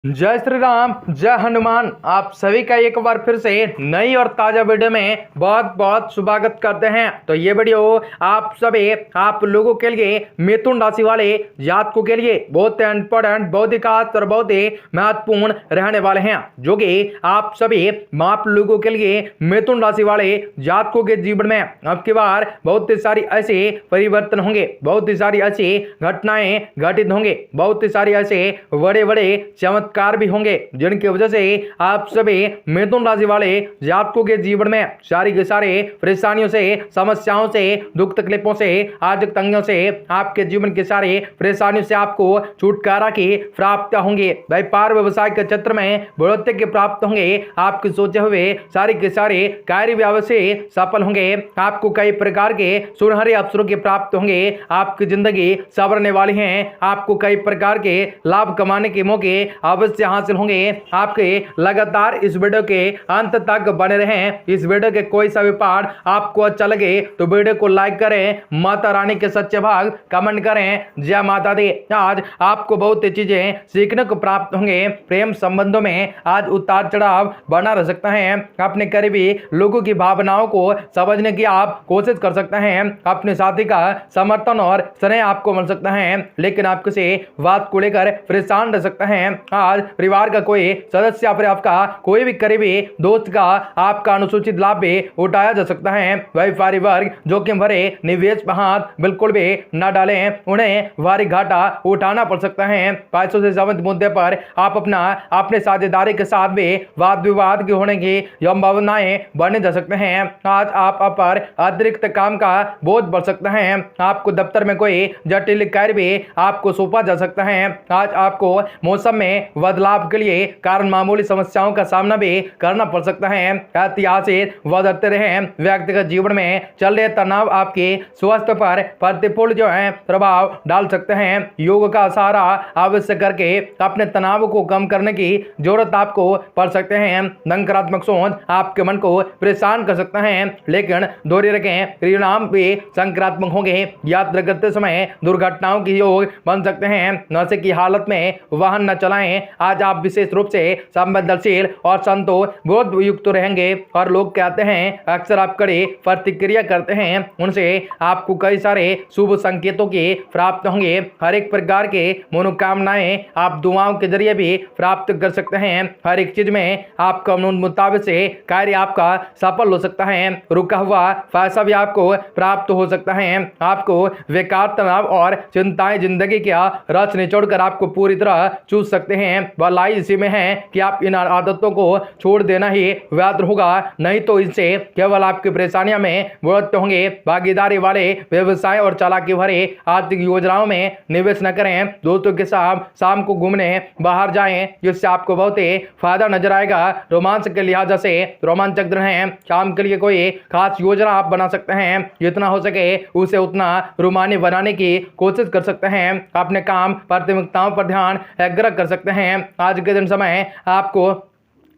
जय श्री राम, जय हनुमान। आप सभी का एक बार फिर से नई और ताजा वीडियो में बहुत बहुत स्वागत करते हैं। तो ये वीडियो आप सभी आप लोगों के लिए मिथुन राशि वाले जातकों के लिए बहुत इंपॉर्टेंट, बहुत ही खास और बहुत ही महत्वपूर्ण रहने वाले हैं, जो कि आप सभी आप लोगों के लिए मिथुन राशि वाले जातकों के जीवन में अब की बार बहुत ही सारी ऐसे परिवर्तन होंगे, बहुत ही सारी ऐसी घटनाएं घटित होंगे, बहुत ही सारी ऐसे बड़े बड़े चमत्कार भी होंगे, जिनकी वजह से आप सभी मिथुन राशि वाले जातकों के जीवन में सारी के सारे परेशानियों से, समस्याओं से, दुख तकलीफों से, आर्थिक तंगियों से, आपके जीवन के सारे परेशानियों से आपको छुटकारा की प्राप्त होंगे। व्यापार व्यवसाय के क्षेत्र में बढ़ोतरी की प्राप्त होंगे। आपके सोचे हुए सारे के सारे कार्य व्यवसाय सफल होंगे। आपको कई प्रकार के सुनहरे अवसरों की प्राप्त होंगे। आपकी जिंदगी संवरने वाली है। आपको कई प्रकार के लाभ कमाने के मौके अवश्य हासिल होंगे। आपके लगातार इस वीडियो के अंत तक बने रहें। इस वीडियो के कोई सा भी पार्ट आपको अच्छा लगे तो वीडियो को लाइक करें, माता रानी के सच्चे भाग कमेंट करें। जय माता दी। आज आपको बहुत सी चीजें सीखने को प्राप्त होंगे। प्रेम संबंधों में आज उतार चढ़ाव बना रह सकता है। अपने करीबी लोगों की भावनाओं को समझने की आप कोशिश कर सकते हैं। अपने साथी का समर्थन और स्नेह आपको मिल सकता है, लेकिन आप किसी बात को लेकर परेशान रह सकते हैं। आज परिवार का कोई सदस्य या फिर आपका कोई भी करीबी दोस्त का आपका अनुसूचित लाभ भी उठाया जा सकता है। व्यापारी वर्ग जोखिम भरे निवेश पर हाथ बिल्कुल भी न डालें, उन्हें भारी घाटा उठाना पड़ सकता है। पैसों से संबंधित मुद्दे पर आप अपने साझेदारी के साथ भी वाद विवाद की होने की संभावनाएं बढ़ने जा सकते हैं। आज आप पर अतिरिक्त काम का बोझ बढ़ सकता है। आपको दफ्तर में कोई जटिल कार्य भी आपको सौंपा जा सकता है। आज आपको मौसम में बदलाव के लिए कारण मामूली समस्याओं का सामना भी करना पड़ सकता है। ऐतिहासिक बदलते रहे व्यक्तिगत जीवन में चल रहे तनाव आपके स्वास्थ्य पर प्रतिकूल जो है प्रभाव डाल सकते हैं। योग का सहारा अवश्य करके अपने तनाव को कम करने की जरूरत आपको पड़ सकते हैं। नकारात्मक सोच आपके मन को परेशान कर सकता है, लेकिन दोहरी रखें परिणाम भी सकारात्मक होंगे। यात्रा करते समय दुर्घटनाओं की योग बन सकते हैं। नशे की हालत में वाहन न चलाएं। आज आप विशेष रूप से संवेदनशील और संतोष बोध युक्त रहेंगे, और लोग कहते हैं अक्सर आप कड़ी प्रतिक्रिया करते हैं, उनसे आपको कई सारे शुभ संकेतों की प्राप्त होंगे। हर एक प्रकार के मनोकामनाएं आप दुआओं के जरिए भी प्राप्त कर सकते हैं। हर एक चीज में आपका मुताबिक से कार्य आपका सफल हो सकता है। रुका हुआ पैसा भी आपको प्राप्त हो सकता है। आपको बेकार तनाव और चिंताएं जिंदगी का रस निचोड़कर आपको पूरी तरह चूस सकते हैं। भलाई इसी में है कि आप इन आदतों को छोड़ देना ही बेहतर होगा, नहीं तो इससे केवल आपकी परेशानियां में बढ़ते होंगे। भागीदारी वाले व्यवसाय और चालाकी भरे आर्थिक योजनाओं में निवेश न करें। दोस्तों के साथ शाम को घूमने बाहर जाएं, जिससे आपको बहुत ही फायदा नजर आएगा। रोमांच के लिहाज से रोमांचक रहें। शाम के लिए कोई खास योजना आप बना सकते हैं। जितना हो सके उसे उतना रोमानी बनाने की कोशिश कर सकते हैं। अपने काम प्राथमिकताओं पर ध्यान केंद्रित कर सकते हैं। आज के दिन समय आपको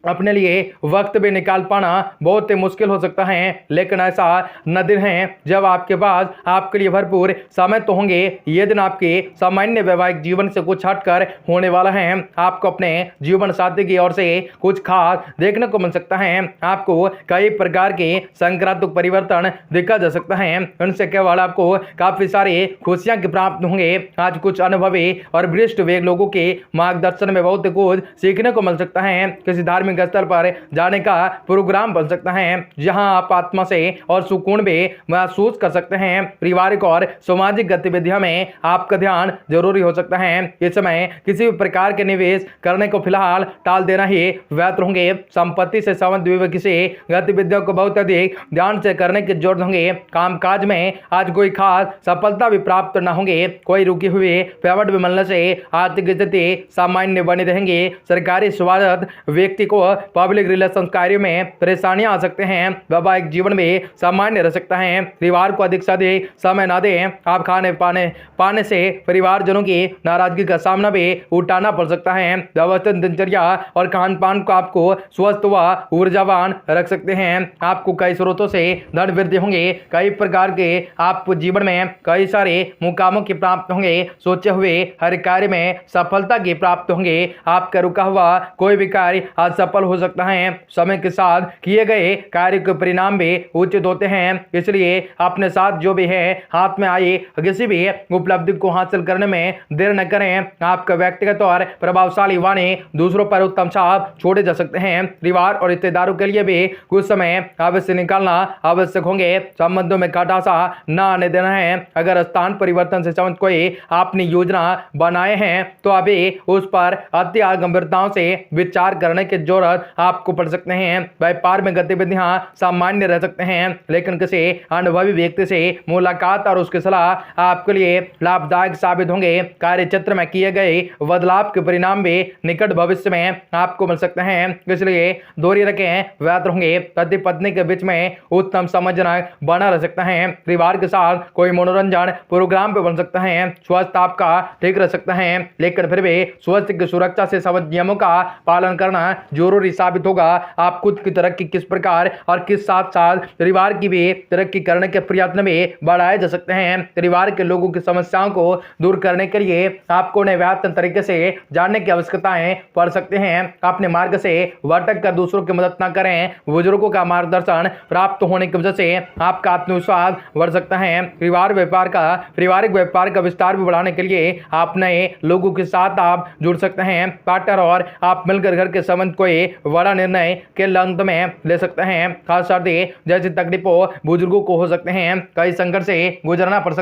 अपने लिए वक्त भी निकाल पाना बहुत ही मुश्किल हो सकता है, लेकिन ऐसा न दिन है जब आपके पास आपके लिए भरपूर समय तो होंगे। ये दिन आपके सामान्य वैवाहिक जीवन से कुछ हटकर होने वाला है। आपको अपने जीवन साथी की ओर से कुछ खास देखने को मिल सकता है। आपको कई प्रकार के सकारात्मक परिवर्तन देखा जा सकता है। उनसे केवल आपको काफी सारी खुशियां की प्राप्त होंगे। आज कुछ अनुभवी और वरिष्ठ लोगों के मार्गदर्शन में बहुत कुछ सीखने को मिल सकता है। किसी धार्मिक स्थल पर जाने का प्रोग्राम बन सकता है, जहां आप आत्मा से और सुकून भी महसूस कर सकते हैं। पारिवारिक और सामाजिक गतिविधियों में आपका ध्यान जरूरी हो सकता है। इस समय किसी भी प्रकार के निवेश करने को फिलहाल टाल देना ही बेहतर होंगे। संपत्ति से संबंधित किसी गतिविधियों को बहुत अधिक ध्यान से करने की जरूरत होंगे। कामकाज में आज कोई खास सफलता भी प्राप्त न होंगे। कोई रुकी हुई पेमेंट भी मिलने से आर्थिक स्थिति सामान्य बनी रहेंगे। सरकारी स्वायत्त व्यक्ति को पब्लिक रिलेशन कार्यों में परेशानियां आ सकते हैं। वैवाहिक जीवन भी सामान्य रह सकता है। परिवार को अधिक से अधिक समय न दें। आप खाने पाने से परिवारजनों की नाराजगी का सामना भी उठाना पड़ सकता है। व्यवस्थित दिनचर्या और खान पान को आपको स्वस्थ व ऊर्जावान रख सकते हैं। आपको कई स्रोतों से धन वृद्धि होंगे। कई प्रकार के आप जीवन में कई सारे मुकामों की प्राप्त होंगे। सोचे हुए हर कार्य में सफलता की प्राप्त होंगे। आपका रुका हुआ कोई भी कार्य आज सफल हो सकता है। समय के साथ किए गए कार्य के परिणाम भी उचित होते हैं, इसलिए अपने साथ जो भी है हाथ में आई किसी भी उपलब्धि को हासिल करने में देर न करें। आपका व्यक्तिगत और प्रभावशाली वाणी दूसरों पर उत्तम छाप छोड़े जा सकते हैं। परिवार और रिश्तेदारों के लिए भी कुछ समय अवश्य निकालना आवश्यक होंगे। संबंधों में खटासा न आने देना है। अगर स्थान परिवर्तन से संबंधित कोई आपने योजना बनाए हैं तो अभी उस पर अति गंभीरताओं से विचार करने की जरूरत आपको पड़ सकते हैं। व्यापार में गतिविधियां सामान्य रह सकते हैं, लेकिन किसी अनुभवी व्यक्ति से मुलाकात और उसकी सलाह आपके लिए लाभदायक साबित होंगे। कार्य क्षेत्र में किए गए बदलाव के परिणाम भी निकट भविष्य में आपको मिल सकते हैं, इसलिए दूरी रखें बेहतर होंगे। पति पत्नी के बीच में उत्तम समझना बना रह सकता है। परिवार के साथ कोई मनोरंजन प्रोग्राम पे बन सकता है। स्वास्थ्य आपका ठीक रह सकता है, लेकिन फिर भी स्वास्थ्य की सुरक्षा से संबंधित नियमों का पालन करना जरूरी साबित होगा। आप खुद की तरक्की किस प्रकार और किस साथ साथ परिवार की भी तरक्की करने के प्रयत्न भी बढ़ाए जा सकते हैं। परिवार के लोगों की समस्याओं को दूर करने के लिए आपको बेहतर तरीके से जानने की आवश्यकताएं पड़ सकते हैं। अपने मार्ग से भटक कर दूसरों की मदद न करें। बुजुर्गों का मार्गदर्शन प्राप्त होने की वजह से आपका आत्मविश्वास बढ़ सकता है। पारिवारिक व्यापार का विस्तार भी बढ़ाने के लिए आप नए लोगों के साथ आप जुड़ सकते हैं। पार्टनर और आप मिलकर घर के संबंध कोई बड़ा निर्णय के अंत में ले सकते हैं। खास सर्दी जैसी तकलीफों बुजुर्गों को हो सकते हैं। कई संकट से गुजरना पड़ सकता है।